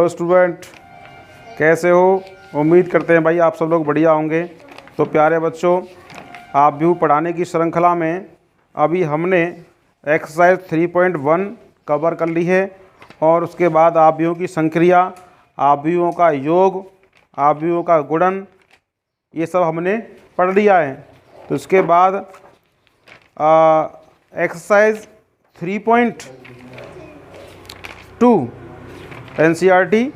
Hello student, कैसे हो? उम्मीद करते हैं भाई आप सब लोग बढ़िया होंगे। तो प्यारे बच्चों, आप भी पढ़ाने की श्रृंखला में अभी हमने एक्सरसाइज 3.1 कवर कर ली है और उसके बाद आव्यूहों की संक्रिया, आव्यूहों का योग, आव्यूहों का गुणन, ये सब हमने पढ़ लिया है। तो उसके बाद एक्सरसाइज 3.2 एनसीईआरटी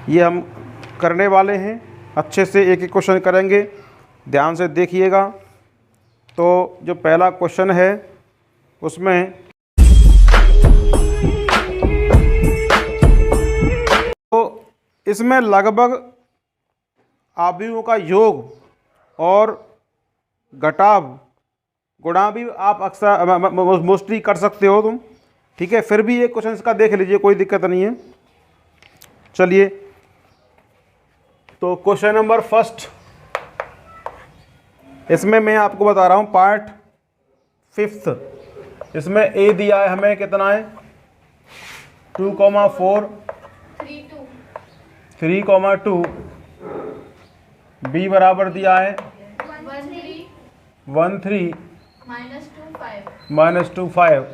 ये हम करने वाले हैं। अच्छे से एक एक क्वेश्चन करेंगे, ध्यान से देखिएगा। तो जो पहला क्वेश्चन है उसमें तो इसमें लगभग आव्यूहों का योग और घटाव गुणा भी आप अक्सर मोस्टली कर सकते हो तुम, ठीक है। फिर भी ये क्वेश्चन इसका देख लीजिए, कोई दिक्कत नहीं है। चलिए, तो क्वेश्चन नंबर फर्स्ट, इसमें मैं आपको बता रहा हूँ पार्ट 5th। इसमें ए दिया है हमें, कितना है 2,4 3,2। बी बराबर दिया है 1,3 -2,5।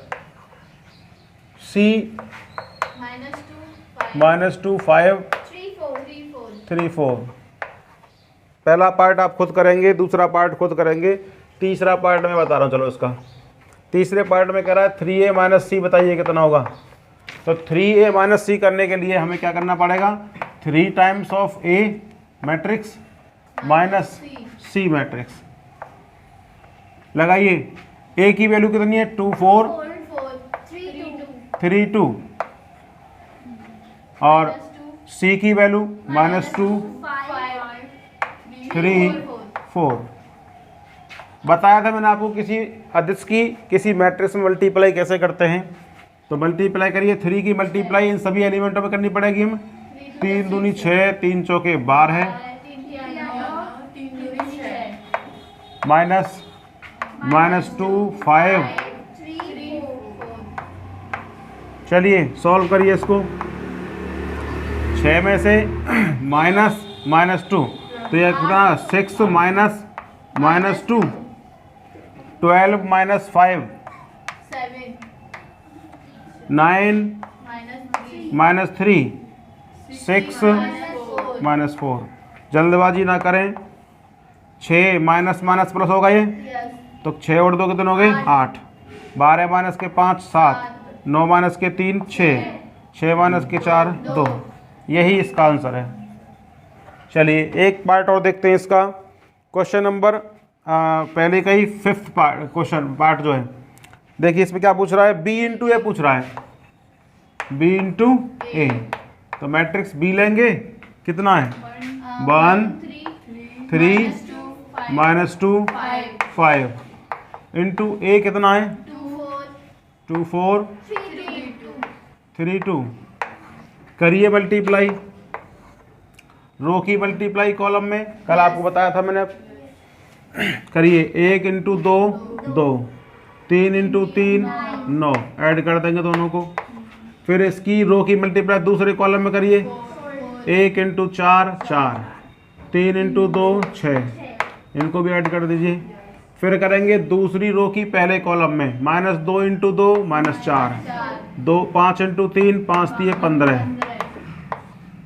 सी -2,5 3,4। पहला पार्ट आप खुद करेंगे, दूसरा पार्ट खुद करेंगे, तीसरा पार्ट मैं बता रहा हूँ। चलो, इसका तीसरे पार्ट में कह रहा है 3a - c, बताइए कितना होगा। तो 3a - c करने के लिए हमें क्या करना पड़ेगा? 3 times of a matrix minus c matrix. लगाइए, a की वैल्यू कितनी है? 2 4 3 2 और c की वैल्यू -2 3 4। बताया था मैंने आपको किसी अदिश की किसी मैट्रिक्स में मल्टीप्लाई कैसे करते हैं। तो मल्टीप्लाई करिए, 3 की मल्टीप्लाई इन सभी एलिमेंटों में करनी पड़ेगी हमें। 3 दूनी 6, 3 चौके 12 माइनस -2 5। चलिए सॉल्व करिए इसको। 6 में से -2, तो यह कितना? 6 -2 12 -5 9 -3 6 -4। जल्दबाजी ना करें। 6 माइनस माइनस प्लस होगा ये, तो 6 और 2 कितने हो गए? 8। 12 माइनस के 5 7, 9 माइनस के 3 6, 6 माइनस के 4 2। यही इसका आंसर है। चलिए एक पार्ट और देखते हैं इसका। क्वेश्चन नंबर पहले का ही 5th पार्ट, क्वेश्चन पार्ट जो है, देखिए इसमें क्या पूछ रहा है? b इंटू ए पूछ रहा है, b इंटू ए। तो मैट्रिक्स b लेंगे, कितना है? 1 3 -2 5 इंटू ए कितना है? 2 4 3 2। करिए मल्टीप्लाई, रो की मल्टीप्लाई कॉलम में, कल आपको बताया था मैंने। करिए, 1 इंटू 2 2, 3 इंटू 3 9, ऐड कर देंगे दोनों को। फिर इसकी रो की मल्टीप्लाई दूसरे कॉलम में करिए, 1 इंटू 4 4, 3 इंटू 2 6, इनको भी ऐड कर दीजिए। फिर करेंगे दूसरी रो की पहले कॉलम में, -2 इंटू 2 -4, 2 5 इंटू 3 5 3 15।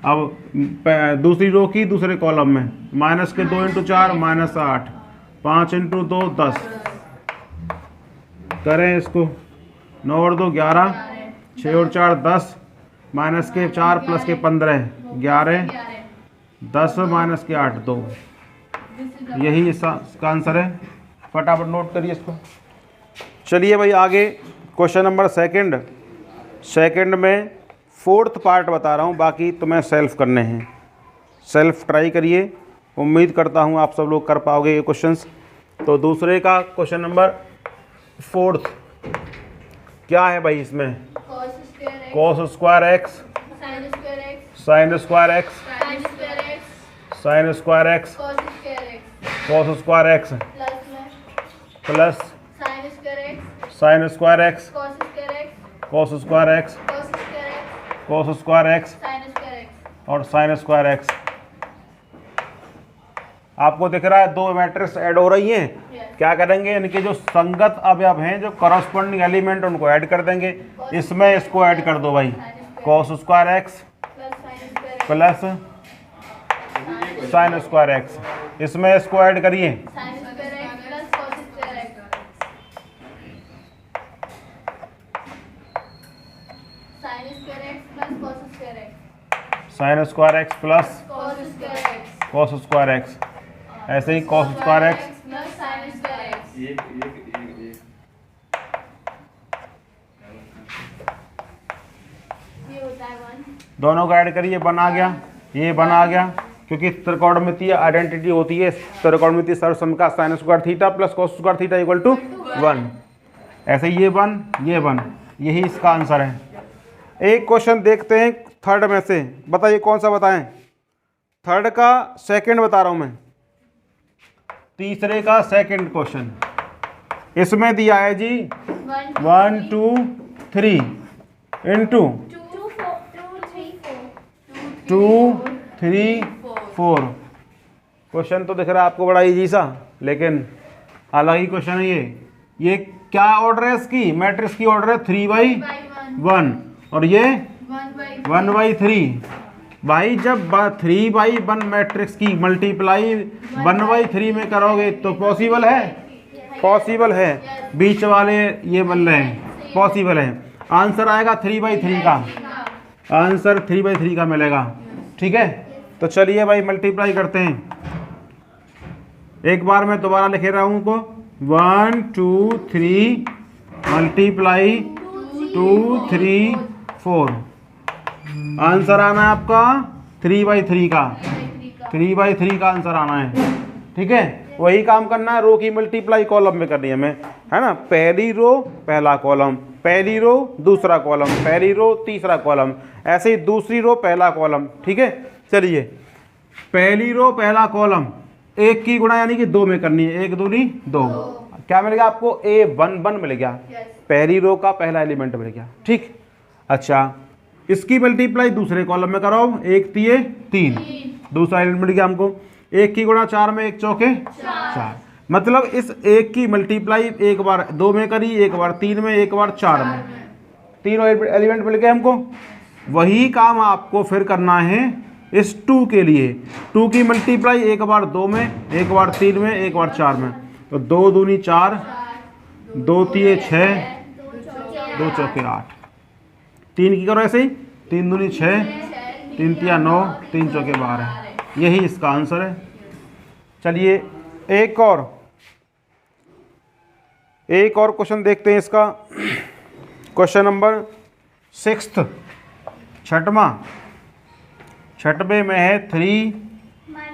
अब दूसरी रो की दूसरे कॉलम में, -2 इंटू 4 -8, 5 इंटू 2 10। करें इसको, 9 और 2 11, 6 और 4 10, -4 प्लस के 15 11, 10 - 8 2। यही इसका आंसर है। फटाफट नोट करिए इसको। चलिए भाई आगे, क्वेश्चन नंबर सेकंड में 4th पार्ट बता रहा हूँ, बाकी तुम्हें सेल्फ करने हैं। सेल्फ ट्राई करिए, उम्मीद करता हूँ आप सब लोग कर पाओगे ये क्वेश्चंस। तो दूसरे का क्वेश्चन नंबर 4th क्या है भाई? इसमें cos square x sin square x sin square x cos square x plus sin square x cos square x cos square x और साइन स्क्वायर एक्स। आपको दिख रहा है दो मैट्रिक्स ऐड हो रही हैं। क्या करेंगे, इनके जो संगत अवयव हैं, जो करस्पॉन्डिंग एलिमेंट, उनको ऐड कर देंगे। इसमें इसको ऐड कर दो भाई, cos square x plus sine square x. इसमें इसको ऐड करिए, sine square x plus cos square x. ऐसे ही कॉस स्क्वायर एक्स दोनों का ऐड करिए, बन आ गया, ये बन आ गया। क्योंकि त्रिकोणमितीय आइडेंटिटी होती है त्रिकोणमितीय सर्वसम sine square theta plus cos square theta equal to 1। ऐसे ये बन, यही इसका आंसर है। एक क्वेश्चन देखते हैं थर्ड में से, बताइए कौन सा बताएं। थर्ड का सेकंड बता रहा हूं मैं, तीसरे का सेकंड क्वेश्चन। इसमें दिया है जी 1 2 3 इंटू 2 3 4। क्वेश्चन तो दिख रहा है आपको बड़ा इजी सा, लेकिन अलग ही क्वेश्चन है ये क्या ऑर्डर है इसकी, मैट्रिक्स की ऑर्डर है 3/1 और ये 1/3। भाई जब 3/1 मैट्रिक्स की मल्टीप्लाई 1/3 में करोगे तो पॉसिबल है, पॉसिबल है। बीच वाले ये बन रहे हैं, पॉसिबल है। आंसर आएगा 3/3 का, आंसर 3/3 का मिलेगा। ठीक है, तो चलिए भाई मल्टीप्लाई करते हैं। एक बार मैं दोबारा लिखे रहा हूँ को 1 2 3 मल्टीप्लाई 2 3 4। आंसर आना है आपका 3/3 का, 3/3 का आंसर आना है। ठीक है, वही काम करना है, रो की मल्टीप्लाई कॉलम में करनी है हमें, है ना। पहली रो पहला कॉलम, पहली रो दूसरा कॉलम, पहली रो तीसरा कॉलम, ऐसे ही दूसरी रो पहला कॉलम। ठीक है, चलिए पहली रो पहला कॉलम, एक की गुणा यानी कि 2 में करनी है, 1 दूनी 2। क्या मिल गया आपको, A11 मिल गया, पहली रो का पहला एलिमेंट मिल गया। ठीक, अच्छा इसकी मल्टीप्लाई दूसरे कॉलम में कराओ, 1 3 3, दूसरा एलिमेंट मिल गया हमको। 1 की गुणा 4 में 1 चौके 4, मतलब इस 1 की मल्टीप्लाई एक बार 2 में करी, एक बार 3 में, एक बार 4 में, तीनों एलिमेंट मिल गए हमको। वही काम आपको फिर करना है इस 2 के लिए। 2 की मल्टीप्लाई एक बार 2 में, एक बार 3 में, एक बार 4 में, तो 2 दूनी 4, 2 3 6, 2 चौके 8। 3 की करो ऐसे ही, 3 दूनी 6, 3 3 9, 3 चौके 12। यही इसका आंसर है। चलिए एक और क्वेश्चन देखते हैं इसका। क्वेश्चन नंबर 6, छठवें में है 3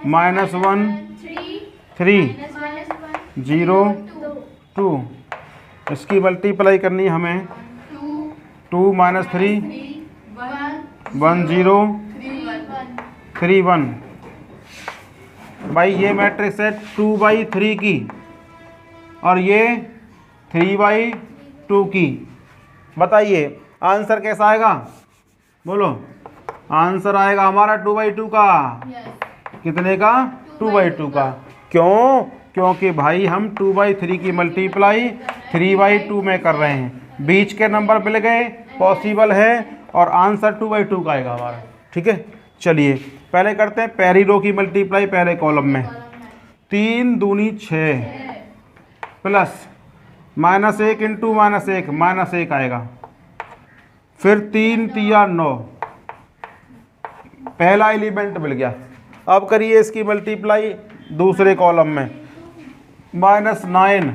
-1 3 0 2। इसकी मल्टीप्लाई करनी है हमें, 2 - 3 1 0 3 1। भाई ये मैट्रिक्स है 2/3 की और ये 3/2 की। बताइए आंसर कैसा आएगा, बोलो। आंसर आएगा हमारा 2/2 का। कितने का, 2/2 का। क्यों, क्योंकि भाई हम 2/3 की मल्टीप्लाई 3/2 में कर रहे हैं। बीच के नंबर मिल गए, पॉसिबल है, और आंसर 2/2 का आएगा हमारा। ठीक है, चलिए पहले करते हैं पहली रो की मल्टीप्लाई पहले कॉलम में। 3 दूनी 6 प्लस -1 इंटू -1, -1 आएगा। फिर 3 3 9, पहला एलिमेंट मिल गया। अब करिए इसकी मल्टीप्लाई दूसरे कॉलम में, -9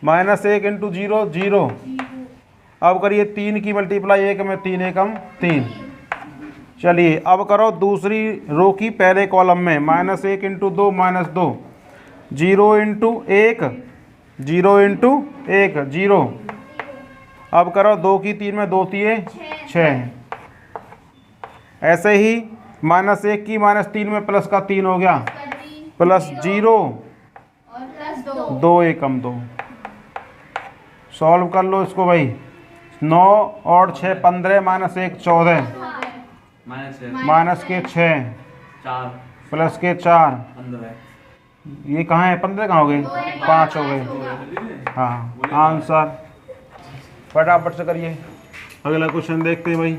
-1 इंटू 0 0। अब करिए 3 की मल्टीप्लाई 1 में, 3 1 3। चलिए अब करो दूसरी रो की पहले कॉलम में, -1 इंटू 2 -2, 0 इंटू 1 0 इंटू 1 0। अब करो 2 की 3 में, 2 3 6। ऐसे ही -1 की -3 में प्लस का 3 हो गया, प्लस 0 2 1 2। सॉल्व कर लो इसको भाई। 9 और 6 15, -1 14, माइनस के 6 प्लस के 4, ये कहाँ है 15 कहाँ हो गए 5 हो गए। हाँ आंसर फटाफट से करिए। अगला क्वेश्चन देखते हैं भाई।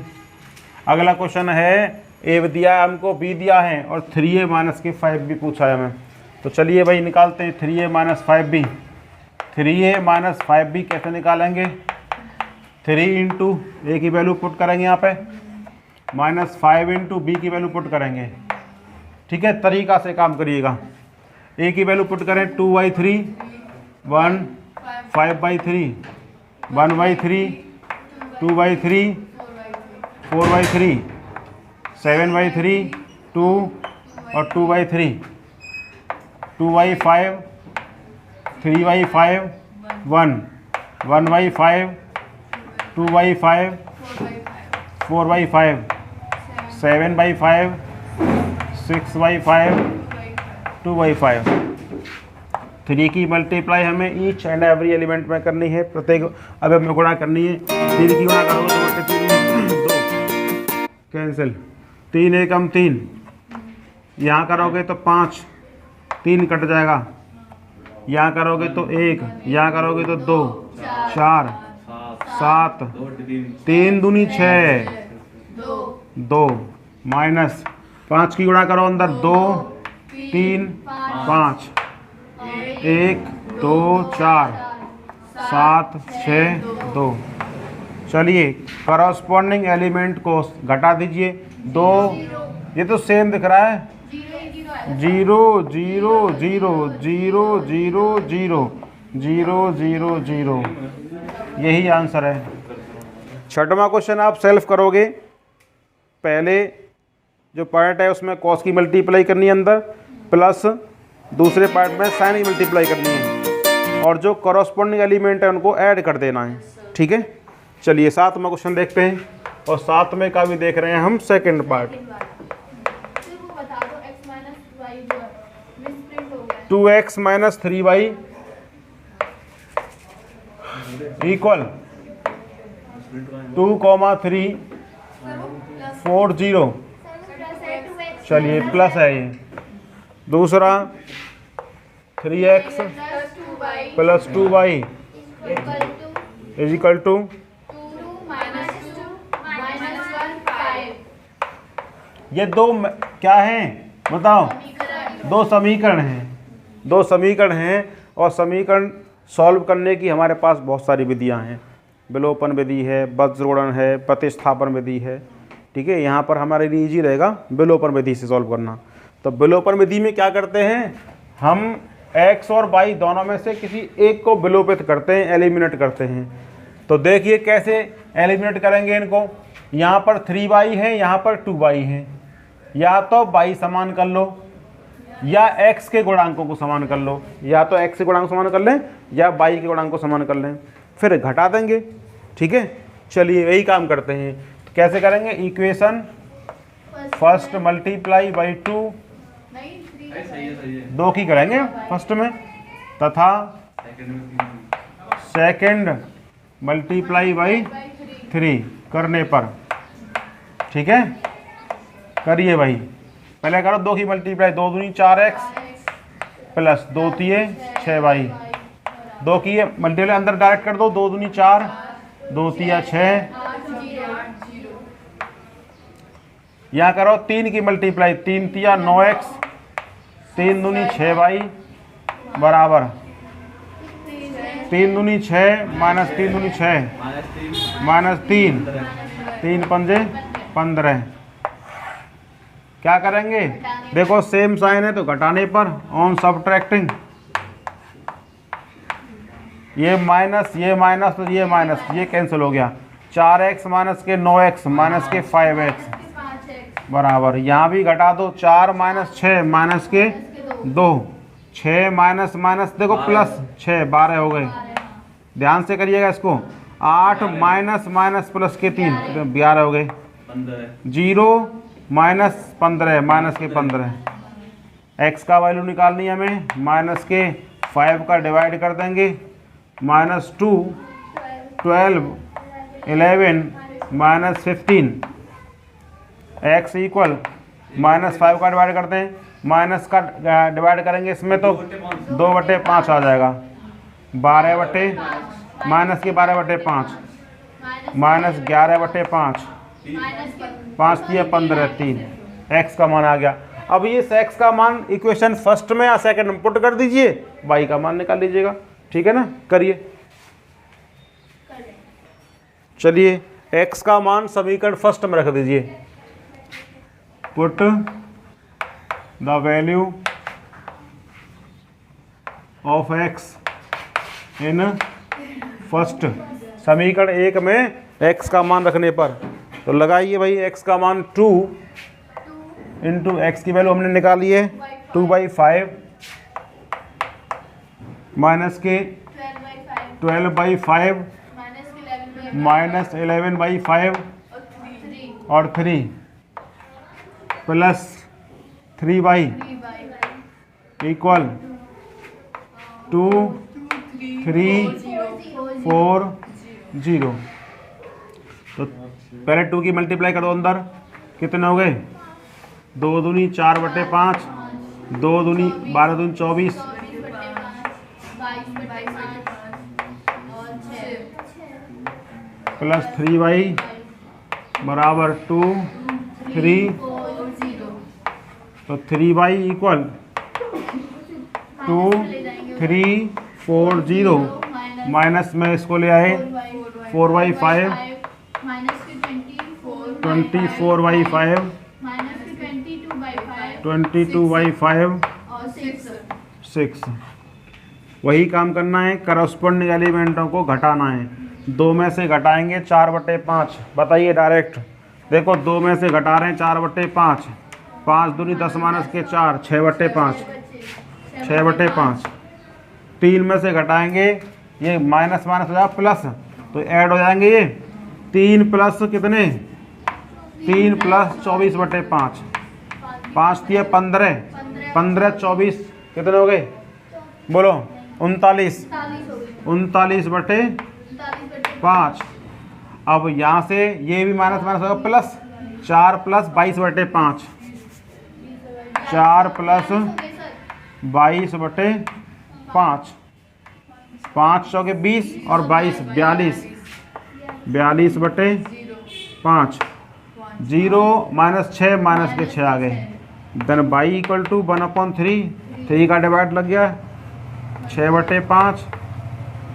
अगला क्वेश्चन है ए दिया है हमको, बी दिया है और 3a माइनस के 5b पूछा है हमें। तो चलिए भाई निकालते हैं 3a minus 5b। 3a minus 5b कैसे निकालेंगे, 3 इंटू ए की वैल्यू पुट करेंगे यहाँ पे, माइनस 5 इंटू बी की वैल्यू पुट करेंगे। ठीक है, तरीका से काम करिएगा। ए की वैल्यू पुट करें 2/3, 1, 5/3, 1/3, 2/3, 4/3, 7/3, 2 और 2/3, 2/5, 3/5, 1, 1/5, 2/5, 4/5, 7/5, 6/5, 2/5। 3 की मल्टीप्लाई हमें ईच एंड एवरी एलिमेंट में करनी है, प्रत्येक अब हमें गुणा करनी है। 3 की गुणा करोगे तो 2 कैंसिल, 3 एकम 3, यहाँ करोगे तो 5, 3 कट जाएगा, यहाँ करोगे तो 1, यहाँ करोगे तो 2, 4, 7, 3 दूनी 6, 2 माइनस 5 की गुणा करो अंदर 2, 3, 5, 1, 2, 4, 7, 6, 2। चलिए करस्पॉन्डिंग एलिमेंट को घटा दीजिए 2, ये तो सेम दिख रहा है, 0 0 0 0 0 0 0 0 0, यही आंसर है। छठवां क्वेश्चन आप सेल्फ करोगे। पहले जो पार्ट है उसमें कॉस की मल्टीप्लाई करनी है अंदर, प्लस दूसरे पार्ट में साइन की मल्टीप्लाई करनी है, और जो करस्पॉन्डिंग एलिमेंट है उनको ऐड कर देना है। ठीक है, चलिए 7वां क्वेश्चन देखते हैं, और 7वें का भी देख रहे हैं हम second part. 2x minus 3y equal 2,3 4 0। चलिए प्लस है ये। दूसरा 3x plus 2y is equal to, ये दो क्या हैं बताओ, दो समीकरण हैं, दो समीकरण हैं, और समीकरण सॉल्व करने की हमारे पास बहुत सारी विधियां हैं। विलोपन विधि है, वज्रगुणन है, प्रतिस्थापन विधि है। ठीक है, यहाँ पर हमारे लिए ईजी रहेगा विलोपन विधि से सॉल्व करना। तो विलोपन विधि में क्या करते हैं, हम x और y दोनों में से किसी एक को विलोपित करते हैं, एलिमिनेट करते हैं। तो देखिए कैसे एलिमिनेट करेंगे इनको। यहाँ पर 3y है, यहाँ पर 2y है, या तो y समान कर लो या x के गुणांकों को समान कर लो, या तो x के गुणांक समान कर लें या y के गुणांक को समान कर लें, फिर घटा देंगे। ठीक है, चलिए यही काम करते हैं। तो कैसे करेंगे, इक्वेशन फर्स्ट मल्टीप्लाई बाई 2, 2 की करेंगे फर्स्ट में, तथा सेकंड मल्टीप्लाई बाई 3 करने पर। ठीक है, करिए भाई, पहले करो 2 की मल्टीप्लाई, 2 दूनी 4x प्लस 2 तिये 6y, 2 की मल्टीप्लाई अंदर डायरेक्ट कर दो, 2 दूनी 4, 2 तिया 6, यहाँ करो 3 की मल्टीप्लाई, 3 तिया 9x, 3 दूनी 6y बराबर 3 दूनी 6 माइनस 3 दूनी 6 माइनस 3, 3 पंजे 15। क्या करेंगे, देखो सेम साइन है तो घटाने पर, ऑन सब्ट्रैक्टिंग ये माइनस ये माइनस तो ये माइनस, ये कैंसिल हो गया। 4x माइनस के 9x माइनस के 5x बराबर, यहाँ भी घटा दो, 4 माइनस 6 माइनस के 2, 6 माइनस माइनस देखो प्लस 6 12 हो गए। ध्यान से करिएगा इसको, 8 माइनस माइनस प्लस के 3 11 हो गए। 0 माइनस 15 माइनस के 15, x का वैल्यू निकालनी है हमें, माइनस के 5 का डिवाइड कर देंगे, माइनस 2 12 11 माइनस 15, x इक्वल -5 का डिवाइड करते हैं, माइनस का डिवाइड करेंगे इसमें तो 2/5 आ जाएगा, 12 माइनस की 12/5 माइनस 11/5, 5 दिया 15, 3 x का मान आ गया। अब ये x का मान इक्वेशन फर्स्ट में या सेकंड में पुट कर दीजिए, y का मान निकाल लीजिएगा, ठीक है ना, करिए। चलिए x का मान समीकरण फर्स्ट में रख दीजिए, put the value of x in first, समीकरण 1 में x का मान रखने पर तो लगाइए भाई, x का मान 2 इंटू x की वैल्यू हमने निकाली है 2/5 माइनस के 12/5 माइनस 11/5 और 3 प्लस 3/, इक्वल 2 3 4 0। तो पहले 2 की मल्टीप्लाई करो अंदर, कितने हो गए, 2 दूनी 4/5, 2 दूनी 12 दूनी 24, प्लस 3/, बराबर 2 3, तो 3/, इक्वल 2 3 4 0, माइनस में इसको ले आए 4/5 24/5 22/5 6। वही काम करना है, करस्पॉन्डिंग एलिमेंटों को घटाना है, 2 में से घटाएंगे 4/5, बताइए डायरेक्ट, देखो 2 में से घटा रहे हैं 4/5, 5 दूनी 10 माइनस के 4, 6/5 6/5, 3 में से घटाएंगे, ये माइनस माइनस हो जाएगा प्लस, तो ऐड हो जाएंगे ये 3 प्लस कितने, 3 प्लस 24/5, 5 दिए 15, 15 24 कितने हो गए, बोलो 39, 39/5। अब यहाँ से ये भी माइनस माइनस होगा प्लस, 4 प्लस 22/5, 4 प्लस 22/5, 5 चौके 20 और 22 42, 42/5, 0 माइनस 6 माइनस के 6 आ गए, देन y इक्वल टू 1/3, 3 का डिवाइड लग गया 6/5,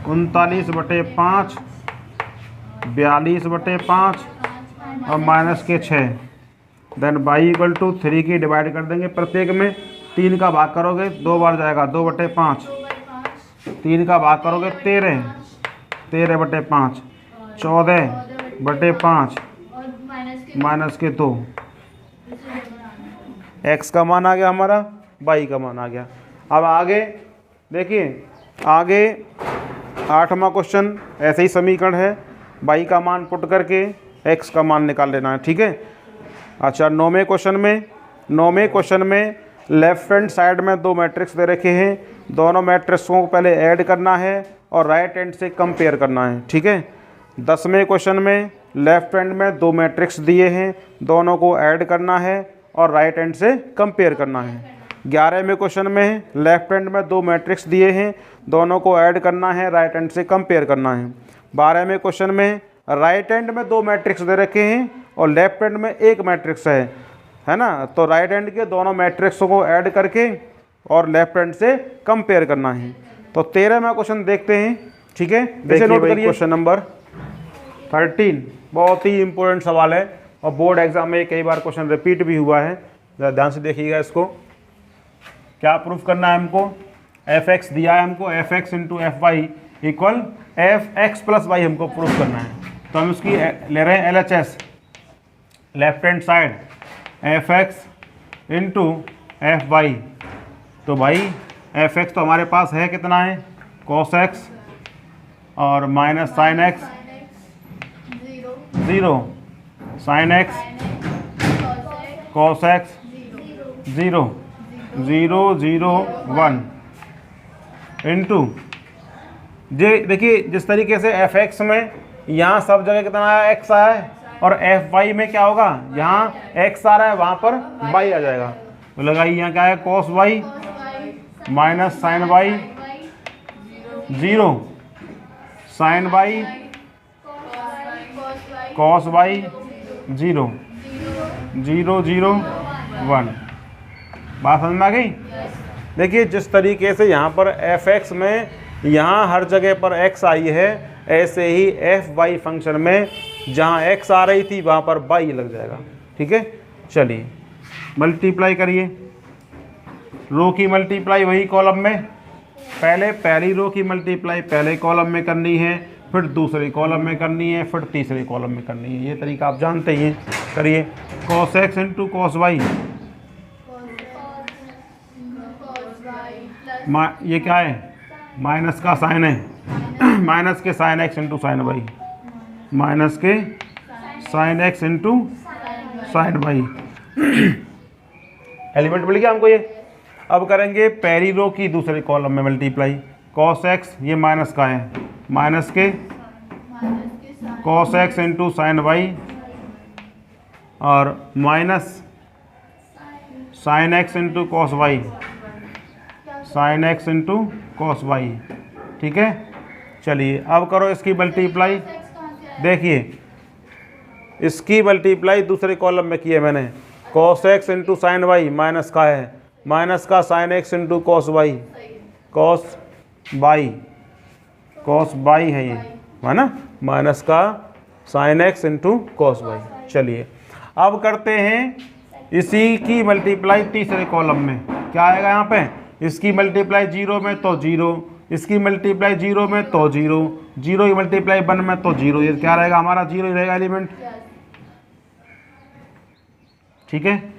39/5, 42/5 और माइनस के 6, देन y इक्वल टू 3 की डिवाइड कर देंगे, प्रत्येक में 3 का भाग करोगे 2 बार जाएगा, 2/5, 3 का भाग करोगे 13, 13/5, 14/5 माइनस के 2, x का मान आ गया हमारा, y का मान आ गया। अब आगे देखिए, आगे 8वां क्वेश्चन ऐसे ही समीकरण है, y का मान पुट करके x का मान निकाल लेना है, ठीक है। अच्छा 9वें क्वेश्चन में लेफ्ट हैंड साइड में 2 मैट्रिक्स दे रखे हैं, दोनों मैट्रिक्सों को पहले ऐड करना है और राइट हैंड से कंपेयर करना है, ठीक है। 10वें क्वेश्चन में लेफ्ट हैंड में 2 मैट्रिक्स दिए हैं, दोनों को ऐड करना है और राइट हैंड से कंपेयर करना है। 11वें क्वेश्चन में लेफ्ट हैंड में 2 मैट्रिक्स दिए हैं, दोनों को ऐड करना है, राइट हैंड से कंपेयर करना है। 12वें क्वेश्चन में राइट हैंड में 2 मैट्रिक्स दे रखे हैं और लेफ्ट हैंड में 1 मैट्रिक्स है ना, तो राइट हैंड के दोनों मैट्रिक्सों को ऐड करके और लेफ्ट हैंड से कंपेयर करना है। तो 13वां क्वेश्चन देखते हैं, ठीक है। देखिए नोट करिए, क्वेश्चन नंबर 13 बहुत ही इंपॉर्टेंट सवाल है और बोर्ड एग्जाम में कई बार क्वेश्चन रिपीट भी हुआ है, ज़रा ध्यान से देखिएगा इसको। क्या प्रूफ करना है हमको, fx दिया है हमको, fx into fy equal fx plus y हमको प्रूफ करना है। तो हम उसकी ले रहे हैं LHS, left hand side fx into fy। तो भाई fx तो हमारे पास है, कितना है, cos x और minus sine x 0, sine x cos x 0 0 0 1 into, ये देखिए जिस तरीके से fx में यहाँ सब जगह कितना आया, x आया है, और एफ वाई में क्या होगा, यहाँ एक्स आ रहा है वहाँ पर वाई आ जाएगा। तो लगाइए यहाँ क्या है, cos Y minus sine Y 0, sine Y cos Y 0, 0 0 1। बात समझ में आ गई। देखिए जिस तरीके से यहाँ पर एफ एक्स में यहाँ हर जगह पर x आई है, ऐसे ही एफ वाई फंक्शन में जहाँ x आ रही थी वहाँ पर y लग जाएगा। ठीक है, चलिए मल्टीप्लाई करिए, रो की मल्टीप्लाई वही कॉलम में, पहले पहली रो की मल्टीप्लाई पहले कॉलम में करनी है, फिर दूसरे कॉलम में करनी है, फिर तीसरे कॉलम में करनी है। ये तरीका आप जानते ही हैं। करिए cos x into cos Y, ये क्या है, माइनस का साइन है, माइनस के sine X into sine Y, minus के sine X into sine Y. Element मिल गया हमको ये। अब करेंगे पहली रो की दूसरे कॉलम में मल्टीप्लाई, कॉस एक्स ये माइनस का है, माइनस के cos X into sine Y और minus sine X into cos Y, sine X into cos Y. ठीक है, चलिए अब करो इसकी मल्टीप्लाई। देखिए इसकी मल्टीप्लाई दूसरे कॉलम में की है मैंने, cos X into sine Y minus का है, माइनस का sine X into cos Y, cos Y है ये, है ना, माइनस का sine X into cos Y. चलिए अब करते हैं इसी की मल्टीप्लाई तीसरे कॉलम में। क्या आएगा यहाँ पे, इसकी मल्टीप्लाई 0 में तो 0, इसकी मल्टीप्लाई 0 में तो 0, 0 की मल्टीप्लाई 1 में तो 0। ये क्या रहेगा हमारा, 0 ही रहेगा एलिमेंट। ठीक है,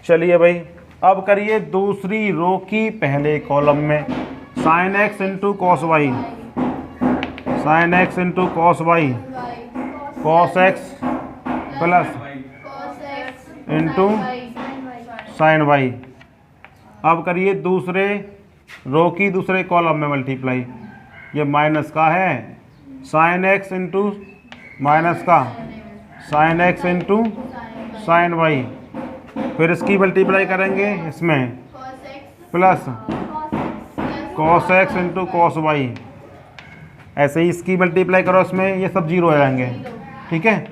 चलिए भाई अब करिए दूसरी रो की पहले कॉलम में, sine X into cos Y, sine X into cos Y, cos X plus into sine Y. अब करिए दूसरे रो की दूसरे कॉलम में मल्टीप्लाई, ये माइनस का है, साइन एक्स इंटू माइनस का sine X into sine Y, फिर इसकी मल्टीप्लाई करेंगे इसमें plus cos X into cos Y. ऐसे ही इसकी मल्टीप्लाई करो इसमें, ये सब 0 आ जाएंगे। ठीक है,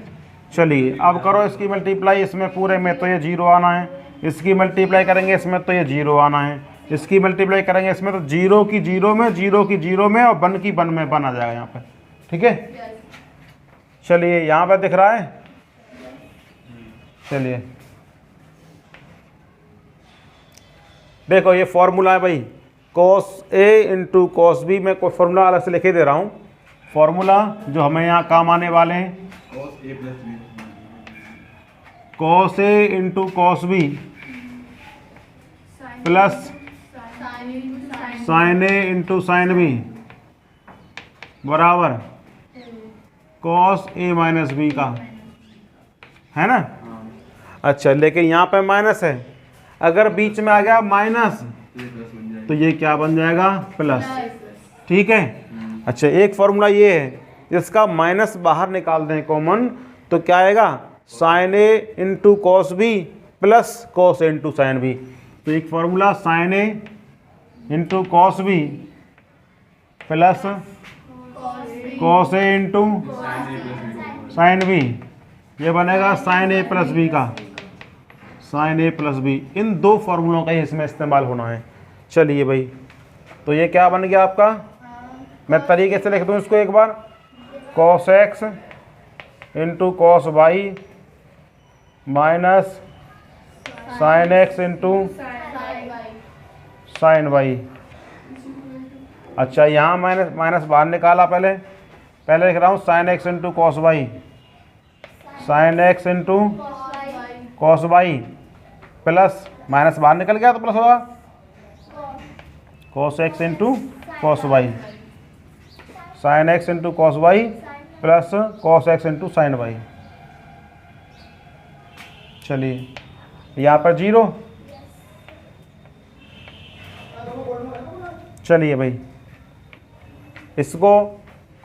चलिए अब करो इसकी मल्टीप्लाई इसमें पूरे में, तो ये 0 आना है, इसकी मल्टीप्लाई करेंगे इसमें तो ये 0 आना है, इसकी मल्टीप्लाई करेंगे इसमें तो 0 की 0 में, 0 की 0 में और 1 की 1 में 1 आ जाएगा यहाँ पे। ठीक है, चलिए यहाँ पे दिख रहा है। चलिए देखो ये फॉर्मूला है भाई, cos A into cos B. मैं कोई फॉर्मूला अलग से लिखे दे रहा हूँ, फॉर्मूला जो हमें यहाँ काम आने वाले हैं, cos A into cos B plus sine A into sine B बराबर कॉस ए माइनस बी का, है ना। अच्छा लेकिन यहाँ पे माइनस है, अगर बीच में आ गया माइनस तो ये क्या बन जाएगा, प्लस। ठीक है, अच्छा एक फॉर्मूला ये है, इसका माइनस बाहर निकाल दें कॉमन, तो क्या आएगा, sine A into cos B plus cos A into sine B. तो एक formula sine A into cos B plus cos A into sine B, ये बनेगा साइन ए प्लस बी का, साइन ए प्लस बी। इन दो फार्मूलों का ही इसमें इस्तेमाल होना है। चलिए भाई, तो ये क्या बन गया आपका, मैं तरीके से लिख दूँ इसको एक बार, cos X into cos Y minus sine X into sine Y. अच्छा यहाँ माइनस माइनस बाहर निकाला, पहले लिख रहा हूँ sine X into cos Y, sine X into cos Y plus minus बाहर निकल गया तो प्लस होगा cos X into cos Y, sine X into cos Y plus cos X into sine Y. चलिए यहाँ पर 0। चलिए भाई इसको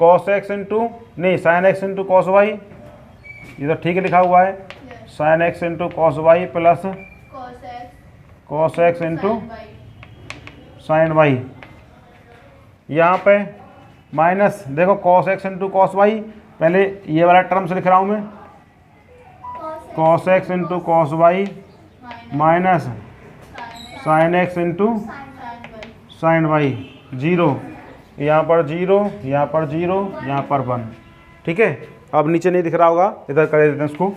कॉस एक्स इंटू नहीं sine X into cos Y ये तो ठीक लिखा हुआ है, sine X into cos Y plus cos X into sine Y. यहाँ पे माइनस, देखो cos X into cos Y, पहले ये वाला टर्म से लिख रहा हूँ मैं, cos X into cos Y minus sine X into sine Y, 0, यहाँ पर 0, यहाँ पर 0, यहाँ पर 1। ठीक है, अब नीचे नहीं दिख रहा होगा, इधर कर देते हैं इसको।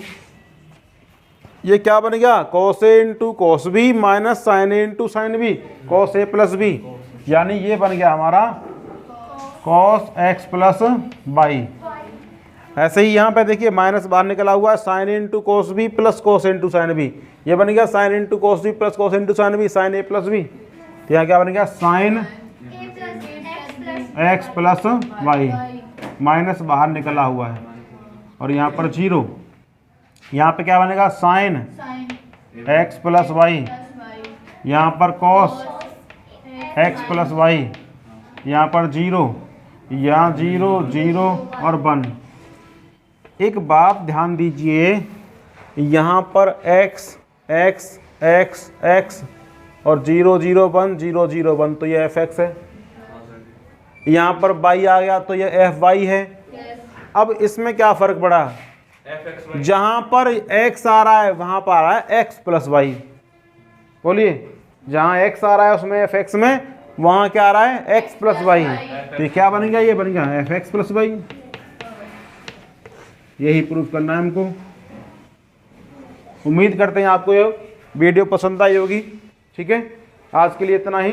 ये क्या बन गया, cos A into cos B minus sine A into sine B, cos A plus B, यानी ये बन गया हमारा कॉस एक्स प्लस वाई। ऐसे ही यहाँ पे देखिए माइनस बाहर निकला हुआ है, sine into cos B plus cos into sine B, ये बन गया sine into cos B plus cos into sine B, sine A plus B. तो यहाँ क्या बन गया, sine X plus Y, minus बाहर निकला हुआ है, और यहाँ पर 0, यहाँ पे क्या बनेगा, साइन एक्स प्लस वाई, यहाँ पर कॉस एक्स प्लस वाई, यहाँ पर 0, यहाँ 0, 0 और 1। एक बात ध्यान दीजिए, यहाँ पर x x x x और 0 0 1 0 0 1, तो ये fx है। यहाँ पर y आ गया तो ये fy है। अब इसमें क्या फ़र्क पड़ा, जहाँ पर x आ रहा है वहाँ पर आ रहा है x प्लस वाई। बोलिए, जहाँ x आ रहा है उसमें fx में, वहाँ क्या आ रहा है, x प्लस वाई। तो ये क्या बन गया, ये बन गया fx प्लस वाई। यही प्रूफ करना है हमको। उम्मीद करते हैं आपको ये वीडियो पसंद आई होगी। ठीक है, आज के लिए इतना ही।